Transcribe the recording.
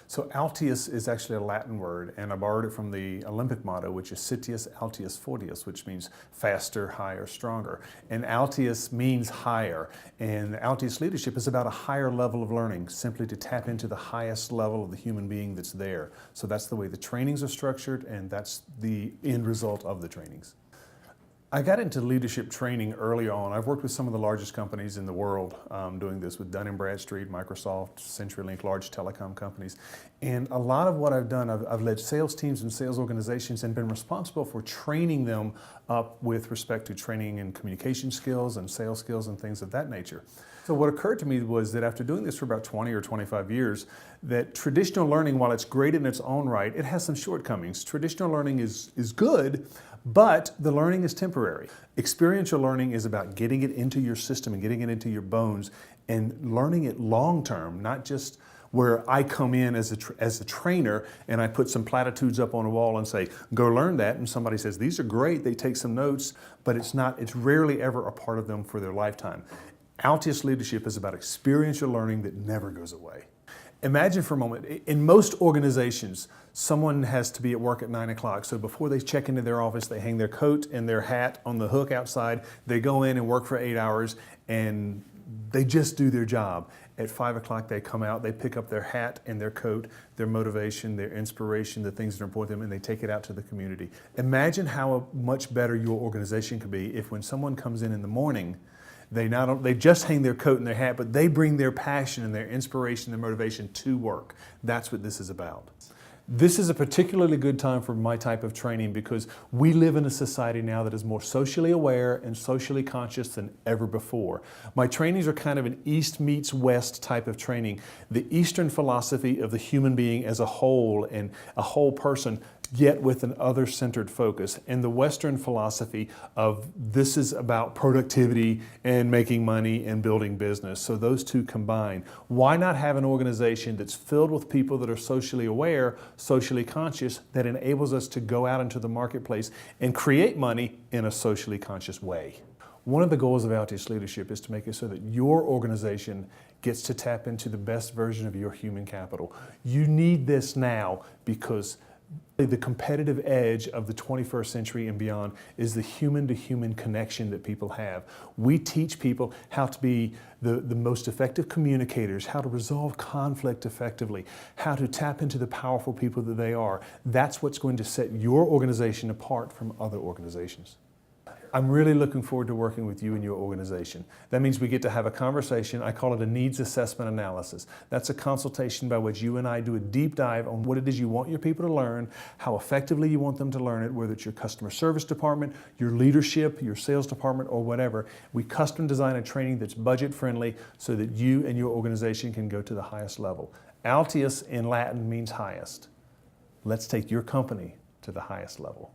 So Altius is actually a Latin word, and I borrowed it from the Olympic motto, which is Citius Altius Fortius, which means faster, higher, stronger. And Altius means higher, and Altius leadership is about a higher level of learning, simply to tap into the highest level of the human being that's there. So that's the way the trainings are structured, and that's the end result of the trainings. I got into leadership training early on. I've worked with some of the largest companies in the world doing this with Dun & Bradstreet, Microsoft, CenturyLink, large telecom companies. And a lot of what I've done, I've led sales teams and sales organizations and been responsible for training them up with respect to training in communication skills and sales skills and things of that nature. So what occurred to me was that after doing this for about 20 or 25 years, that traditional learning, while it's great in its own right, it has some shortcomings. Traditional learning is good, but the learning is temporary. Experiential learning is about getting it into your system and getting it into your bones and learning it long term, not just where I come in as a trainer and I put some platitudes up on a wall and say, go learn that, and somebody says, these are great, they take some notes, but it's rarely ever a part of them for their lifetime. Altius leadership is about experiential learning that never goes away. Imagine for a moment, in most organizations, someone has to be at work at 9 o'clock. So before they check into their office, they hang their coat and their hat on the hook outside. They go in and work for 8 hours and they just do their job. At 5 o'clock, they come out, they pick up their hat and their coat, their motivation, their inspiration, the things that are important to them, and they take it out to the community. Imagine how much better your organization could be if when someone comes in the morning, they just hang their coat and their hat, but they bring their passion and their inspiration, their motivation to work. That's what this is about. This is a particularly good time for my type of training because we live in a society now that is more socially aware and socially conscious than ever before. My trainings are kind of an East meets West type of training. The Eastern philosophy of the human being as a whole and a whole person, yet with an other-centered focus, and the Western philosophy of this is about productivity and making money and building business. So those two combine. Why not have an organization that's filled with people that are socially aware, socially conscious, that enables us to go out into the marketplace and create money in a socially conscious way? One of the goals of Altius Leadership is to make it so that your organization gets to tap into the best version of your human capital. You need this now because the competitive edge of the 21st century and beyond is the human-to-human connection that people have. We teach people how to be the most effective communicators, how to resolve conflict effectively, how to tap into the powerful people that they are. That's what's going to set your organization apart from other organizations. I'm really looking forward to working with you and your organization. That means we get to have a conversation. I call it a needs assessment analysis. That's a consultation by which you and I do a deep dive on what it is you want your people to learn, how effectively you want them to learn it, whether it's your customer service department, your leadership, your sales department, or whatever. We custom design a training that's budget friendly so that you and your organization can go to the highest level. Altius in Latin means highest. Let's take your company to the highest level.